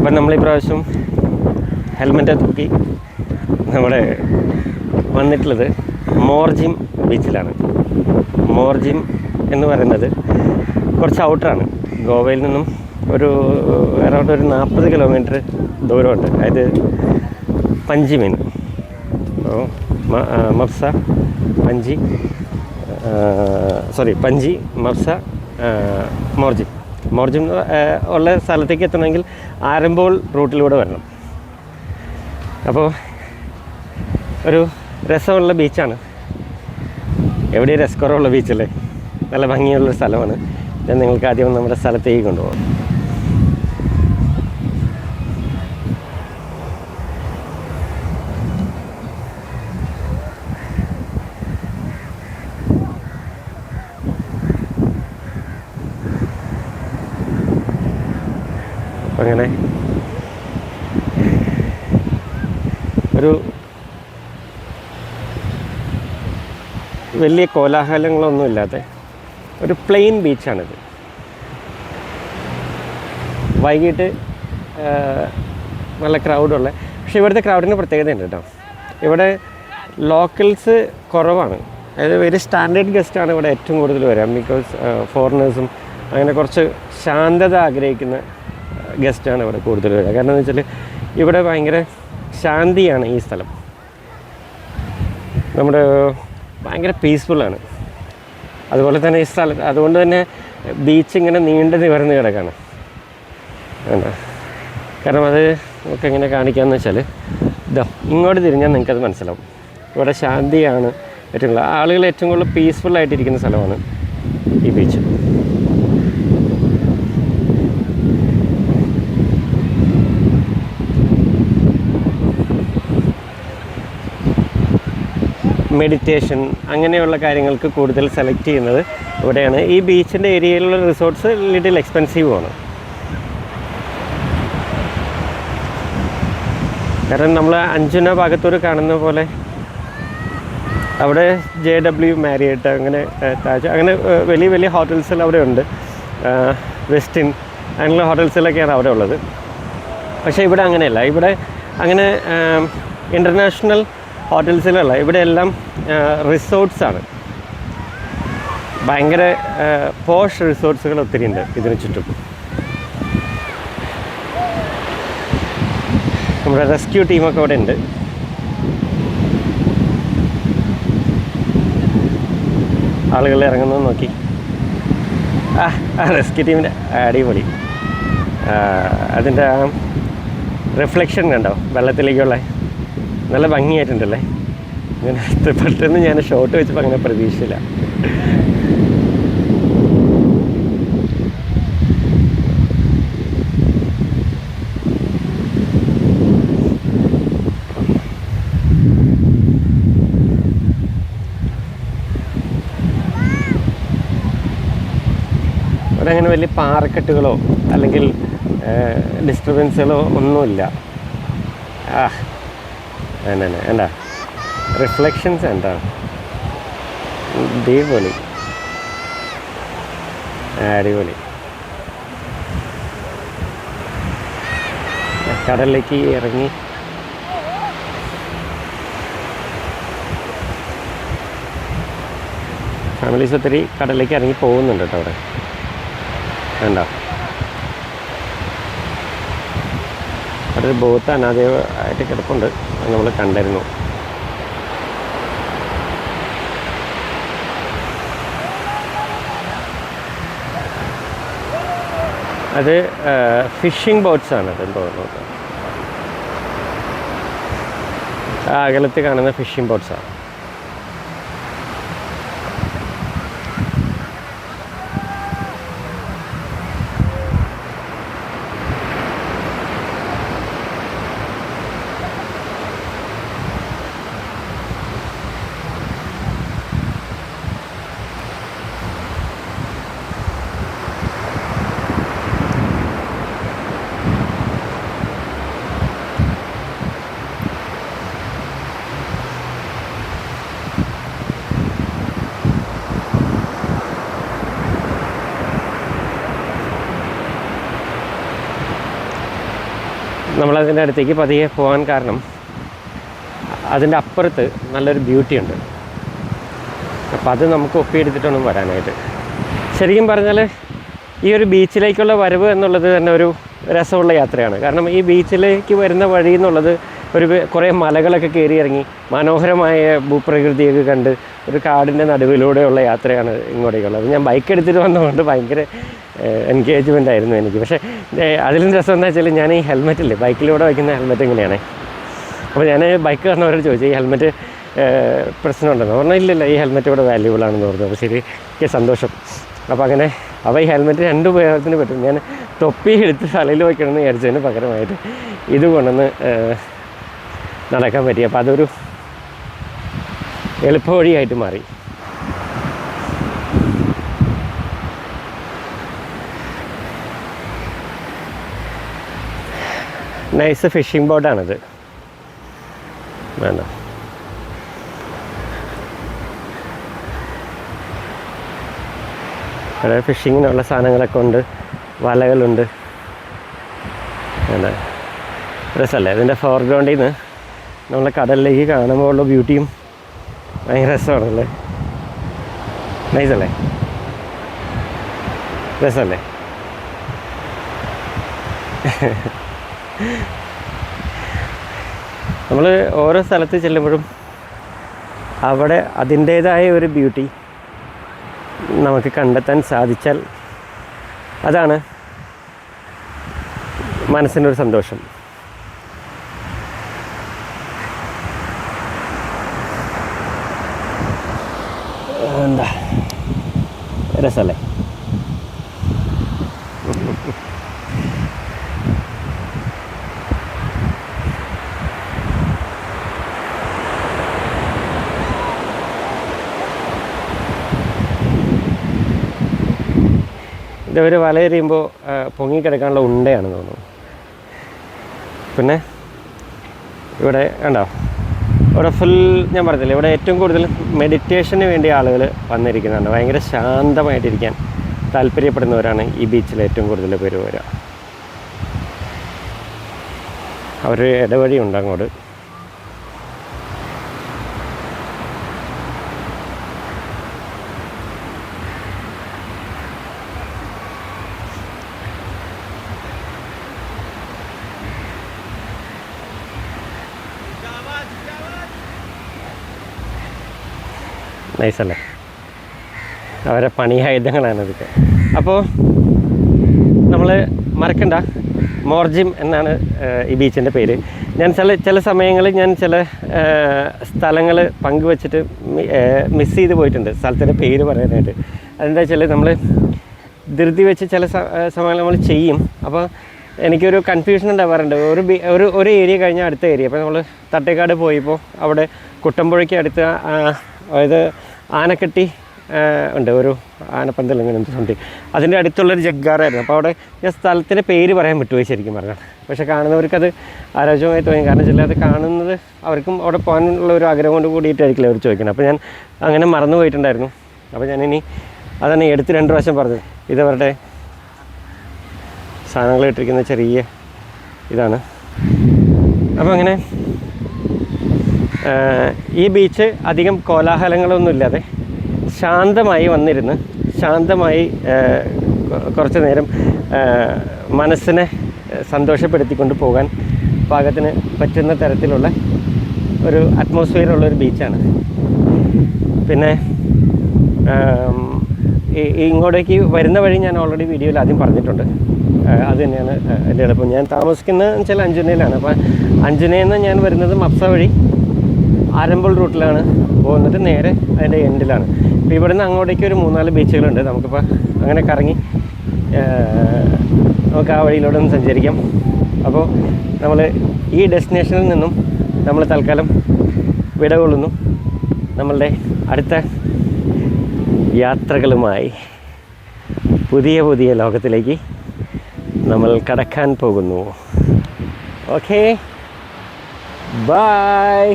അപ്പം നമ്മൾ ഈ പ്രാവശ്യം ഹെൽമെറ്റ് തൂക്കി നമ്മുടെ വന്നിട്ടുള്ളത് മോർജിം ബീച്ചിലാണ്. മോർജിം എന്ന് പറയുന്നത് കുറച്ച് ഔട്ടറാണ്. ഗോവയിൽ നിന്നും അറൗണ്ട് ഒരു 40 കിലോമീറ്റർ ദൂരമുണ്ട്. അതായത് പഞ്ചിമീൻ, മപ്സ, പഞ്ചി മപ്സ, മോർജിം ഉള്ള സ്ഥലത്തേക്ക് എത്തണമെങ്കിൽ ആരംഭോൾ റൂട്ടിലൂടെ വരണം. അപ്പോൾ ഒരു രസമുള്ള ബീച്ചാണ്. എവിടെയും രസക്കുറവുള്ള ബീച്ചല്ലേ, നല്ല ഭംഗിയുള്ളൊരു സ്ഥലമാണ്. ഞാൻ നിങ്ങൾക്ക് ആദ്യം നമ്മുടെ സ്ഥലത്തേക്ക് കൊണ്ടുപോകാം. അപ്പം അങ്ങനെ ഒരു വലിയ കോലാഹലങ്ങളൊന്നും ഇല്ലാത്ത ഒരു പ്ലെയിൻ ബീച്ചാണിത്. വൈകിട്ട് നല്ല ക്രൗഡുള്ള, പക്ഷേ ഇവിടുത്തെ ക്രൗഡിന് പ്രത്യേകതയുണ്ട് കേട്ടോ. ഇവിടെ ലോക്കൽസ് കുറവാണ്. അതായത് വെരി സ്റ്റാൻഡേർഡ് ഗസ്റ്റാണ് ഇവിടെ ഏറ്റവും കൂടുതൽ വരിക. ബിക്കോസ് ഫോറിനേഴ്സും അങ്ങനെ കുറച്ച് ശാന്തത ആഗ്രഹിക്കുന്ന ഗസ്റ്റാണ് ഇവിടെ കൂടുതൽ വരിക. കാരണം എന്ന് വെച്ചാൽ ഇവിടെ ഭയങ്കര ശാന്തിയാണ് ഈ സ്ഥലം. നമ്മുടെ ഭയങ്കര പീസ്ഫുള്ളാണ്. അതുപോലെ തന്നെ ഈ സ്ഥലത്ത്, അതുകൊണ്ട് തന്നെ ബീച്ച് ഇങ്ങനെ നീണ്ടു നിവർന്ന് കിടക്കാണ്. വേണ്ട, കാരണം അത് നമുക്ക് എങ്ങനെ കാണിക്കാമെന്ന് വെച്ചാൽ ഇങ്ങോട്ട് തിരിഞ്ഞാൽ നിങ്ങൾക്കത് മനസ്സിലാവും. ഇവിടെ ശാന്തിയാണ് ഏറ്റവും കൂടുതൽ, ആളുകൾ ഏറ്റവും കൂടുതൽ പീസ്ഫുള്ളായിട്ടിരിക്കുന്ന സ്ഥലമാണ് ഈ ബീച്ച്. മെഡിറ്റേഷൻ അങ്ങനെയുള്ള കാര്യങ്ങൾക്ക് കൂടുതൽ സെലക്ട് ചെയ്യുന്നത് ഇവിടെയാണ്. ഈ ബീച്ചിൻ്റെ ഏരിയയിലുള്ള റിസോർട്ട്സ് ലിറ്റിൽ എക്സ്പെൻസീവുമാണ്. കാരണം നമ്മൾ അഞ്ജുന ഭാഗത്തൂർ കാണുന്ന പോലെ അവിടെ JW മാരിയറ്റ്, അങ്ങനെ താജ്, അങ്ങനെ വലിയ വലിയ ഹോട്ടൽസിൽ അവിടെ ഉണ്ട്. വെസ്റ്റിൻ അങ്ങനെയുള്ള ഹോട്ടൽസിലൊക്കെയാണ് അവിടെ ഉള്ളത്. പക്ഷേ ഇവിടെ അങ്ങനെയല്ല. ഇവിടെ അങ്ങനെ ഇൻ്റർനാഷണൽ ഹോട്ടൽസിലുള്ള, ഇവിടെ എല്ലാം റിസോർട്ട്സാണ്. ഭയങ്കര പോഷ് റിസോർട്ട്സുകൾ ഒത്തിരി ഉണ്ട് ഇതിന് ചുറ്റും. നമ്മുടെ റെസ്ക്യൂ ടീമൊക്കെ അവിടെ ഉണ്ട്. ആളുകൾ ഇറങ്ങുന്നത് നോക്കി. റെസ്ക്യൂ ടീമിൻ്റെ അടിപൊളി. അതിൻ്റെ ആ റിഫ്ലക്ഷൻ കണ്ടോ വെള്ളത്തിലേക്കുള്ള, നല്ല ഭംഗിയായിട്ടുണ്ടല്ലേ. ഇങ്ങനെ പെട്ടെന്ന് ഞാൻ ഷോട്ട് വെച്ചപ്പോൾ അങ്ങനെ പ്രതീക്ഷയില്ല. അവിടെ അങ്ങനെ വലിയ പാറക്കെട്ടുകളോ അല്ലെങ്കിൽ ഡിസ്റ്റർബൻസുകളോ ഒന്നുമില്ല. എന്താ റിഫ്ലക്ഷൻസ് എന്താ അടിപൊളി, അടിപൊളി. കടലിലേക്ക് ഇറങ്ങി ഫാമിലീസ് ഒത്തിരി കടലിലേക്ക് ഇറങ്ങി പോകുന്നുണ്ട് കേട്ടോ. അവിടെ വേണ്ട, അവിടെ ഒരു ബോട്ട് അനാഥയായിട്ട് കിടപ്പുണ്ട്, നമ്മൾ കണ്ടിരുന്നു. അത് ഫിഷിംഗ് ബോട്ട്സാണ് അതെന്ന് തോന്നുന്നത്. അകലത്ത് കാണുന്ന ഫിഷിംഗ് ബോട്ട്സാണ്. നമ്മളതിൻ്റെ അടുത്തേക്ക് പതിയെ പോകാൻ കാരണം അതിൻ്റെ അപ്പുറത്ത് നല്ലൊരു ബ്യൂട്ടി ഉണ്ട്. അപ്പോൾ അത് നമുക്ക് ഒപ്പിയെടുത്തിട്ടൊന്നും വരാനായിട്ട്. ശരിക്കും പറഞ്ഞാൽ ഈ ഒരു ബീച്ചിലേക്കുള്ള വരവ് എന്നുള്ളത് തന്നെ ഒരു രസമുള്ള യാത്രയാണ്. കാരണം ഈ ബീച്ചിലേക്ക് വരുന്ന വഴി എന്നുള്ളത് കുറേ മലകളൊക്കെ കയറി ഇറങ്ങി മനോഹരമായ ഭൂപ്രകൃതിയൊക്കെ കണ്ട് ഒരു കാടിൻ്റെ നടുവിലൂടെയുള്ള യാത്രയാണ് ഇങ്ങോട്ടേക്കുള്ളത്. ഞാൻ ബൈക്ക് എടുത്തിട്ട് വന്നതുകൊണ്ട് ഭയങ്കര എൻഗേജ്മെൻ്റ് ആയിരുന്നു എനിക്ക്. പക്ഷേ അതിലും രസം എന്താ വെച്ചാൽ ഞാൻ ഈ ഹെൽമെറ്റില്ലേ, ബൈക്കിലൂടെ വയ്ക്കുന്ന ഹെൽമെറ്റ് എങ്ങനെയാണ്. അപ്പോൾ ഞാൻ ബൈക്ക് കാരണവരോട് ചോദിച്ചു, ഈ ഹെൽമെറ്റ് പ്രശ്നമുണ്ടെന്ന് പറഞ്ഞാൽ. ഇല്ലല്ല, ഈ ഹെൽമെറ്റ് ഇവിടെ വാല്യൂബിൾ ആണെന്ന് പറഞ്ഞു. അപ്പോൾ ശരി, എനിക്ക് സന്തോഷം. അപ്പോൾ ഈ ഹെൽമെറ്റ് 2 ഉപയോഗത്തിന് പറ്റും. ഞാൻ തൊപ്പി എടുത്ത് തലയിൽ വയ്ക്കണമെന്ന് വിചാരിച്ചതിന് പകരമായിട്ട് ഇത് കൊണ്ടുവന്ന് നടക്കാൻ പറ്റി. അപ്പോൾ അതൊരു എളുപ്പ വഴിയായിട്ട് മാറി. നൈസ് ഫിഷിംഗ് ബോട്ടാണിത്. വേണ്ട, അവിടെ ഫിഷിങ്ങിനുള്ള സാധനങ്ങളൊക്കെ ഉണ്ട്, വലകളുണ്ട്. എന്താ രസമല്ലേ? അതിൻ്റെ ഫോർഗ്രൗണ്ടിൽ നിന്ന് നമ്മളെ കടലിലേക്ക് കാണുമ്പോൾ ഉള്ള ബ്യൂട്ടിയും ഭയങ്കര രസമാണല്ലേ. നൈസല്ലേ? രസമല്ലേ? നമ്മൾ ഓരോ സ്ഥലത്ത് ചെല്ലുമ്പോഴും അവിടെ അതിൻ്റേതായ ഒരു ബ്യൂട്ടി നമുക്ക് കണ്ടെത്താൻ സാധിച്ചാൽ അതാണ് മനസ്സിനൊരു സന്തോഷം. എന്താ രസമല്ലേ? ഇതവർ വലയെറിയുമ്പോൾ പൊങ്ങിക്കിടക്കാനുള്ള ഉണ്ടയാണെന്ന് തോന്നുന്നു. പിന്നെ ഇവിടെ ഉണ്ടോ, ഇവിടെ ഫുൾ ഞാൻ പറഞ്ഞില്ലേ, ഇവിടെ ഏറ്റവും കൂടുതൽ മെഡിറ്റേഷന് വേണ്ടി ആളുകൾ വന്നിരിക്കുന്നുണ്ട്. ഭയങ്കര ശാന്തമായിട്ടിരിക്കാൻ താല്പര്യപ്പെടുന്നവരാണ് ഈ ബീച്ചിൽ ഏറ്റവും കൂടുതൽ പേര് വരിക. അവർ ഇടവഴിയുണ്ട് അങ്ങോട്ട്. നൈസല്ലേ? അവരെ പണിയായുധങ്ങളാണ് ഇതൊക്കെ. അപ്പോൾ നമ്മൾ മറക്കണ്ട, മോർജിം എന്നാണ് ഈ ബീച്ചിൻ്റെ പേര്. ഞാൻ ചില സമയങ്ങളിൽ ഞാൻ ചില സ്ഥലങ്ങൾ പങ്കുവച്ചിട്ട് മിസ് ചെയ്ത് പോയിട്ടുണ്ട് സ്ഥലത്തിൻ്റെ പേര് പറയാനായിട്ട്. അതെന്താ വെച്ചാൽ നമ്മൾ ധൃതി വെച്ച് ചില സമയങ്ങൾ നമ്മൾ ചെയ്യും. അപ്പോൾ എനിക്കൊരു കൺഫ്യൂഷൻ ഉണ്ടാവാറുണ്ട്. ഒരു ഏരിയ കഴിഞ്ഞാൽ അടുത്ത ഏരിയ. അപ്പോൾ നമ്മൾ തട്ടേക്കാട് പോയപ്പോൾ അവിടെ കുട്ടമ്പുഴയ്ക്ക് അടുത്ത് അതായത് ആനക്കെട്ടി ഉണ്ട്, ഒരു ആനപ്പന്തൽ ഇങ്ങനെ സംതിങ്, അതിൻ്റെ അടുത്തുള്ളൊരു ജഗ്ഗാറായിരുന്നു. അപ്പോൾ അവിടെ ഞാൻ സ്ഥലത്തിൻ്റെ പേര് പറയാൻ വിട്ടുപോയി ശരിക്കും പറഞ്ഞാൽ. പക്ഷേ കാണുന്നവർക്കത് അരോചകമായി തോന്നി. കാരണം വെച്ചാൽ അത് കാണുന്നത് അവർക്കും അവിടെ പോകാനുള്ള ഒരു ആഗ്രഹം കൊണ്ട് കൂടിയിട്ടായിരിക്കില്ല അവർ ചോദിക്കുന്നത്. അപ്പോൾ ഞാൻ അങ്ങനെ മറന്നു പോയിട്ടുണ്ടായിരുന്നു. അപ്പോൾ ഞാനിനി അതാണ് എടുത്ത് 2 പ്രാവശ്യം പറഞ്ഞത്. ഇതവരുടെ സാധനങ്ങൾ ഇട്ടിരിക്കുന്ന ചെറിയ ഇതാണ്. അപ്പോൾ അങ്ങനെ ഈ ബീച്ച് അധികം കോലാഹലങ്ങളൊന്നുമില്ലാതെ ശാന്തമായി വന്നിരുന്ന് ശാന്തമായി കുറച്ച് നേരം മനസ്സിനെ സന്തോഷപ്പെടുത്തിക്കൊണ്ട് പോകാൻ പാകത്തിന് പറ്റുന്ന തരത്തിലുള്ള ഒരു അറ്റ്മോസ്ഫിയറുള്ളൊരു ബീച്ചാണ്. പിന്നെ ഇങ്ങോട്ടേക്ക് വരുന്ന വഴി ഞാൻ ഓൾറെഡി വീഡിയോയിൽ ആദ്യം പറഞ്ഞിട്ടുണ്ട്. അത് തന്നെയാണ് എൻ്റെ എളുപ്പം. ഞാൻ താമസിക്കുന്നത് വെച്ചാൽ അഞ്ചുനയിലാണ്. അപ്പോൾ അഞ്ചുനയിൽ നിന്ന് ഞാൻ വരുന്നത് മപ്സ വഴി ആരമ്പൂൾ റൂട്ടിലാണ് പോകുന്നത്, നേരെ അതിൻ്റെ എൻഡിലാണ്. അപ്പോൾ ഇവിടെ നിന്ന് അങ്ങോട്ടേക്ക് ഒരു 3-4 ബീച്ചുകളുണ്ട്. നമുക്കിപ്പോൾ അങ്ങനെ കറങ്ങി നമുക്ക് ആ വഴിയിലൂടെ ഒന്ന് സഞ്ചരിക്കാം. അപ്പോൾ നമ്മൾ ഈ ഡെസ്റ്റിനേഷനിൽ നിന്നും നമ്മൾ തൽക്കാലം വിട കൊള്ളുന്നു. നമ്മളുടെ അടുത്ത യാത്രകളുമായി പുതിയ പുതിയ ലോകത്തിലേക്ക് നമ്മൾ കടക്കാൻ പോകുന്നു. Okay, by.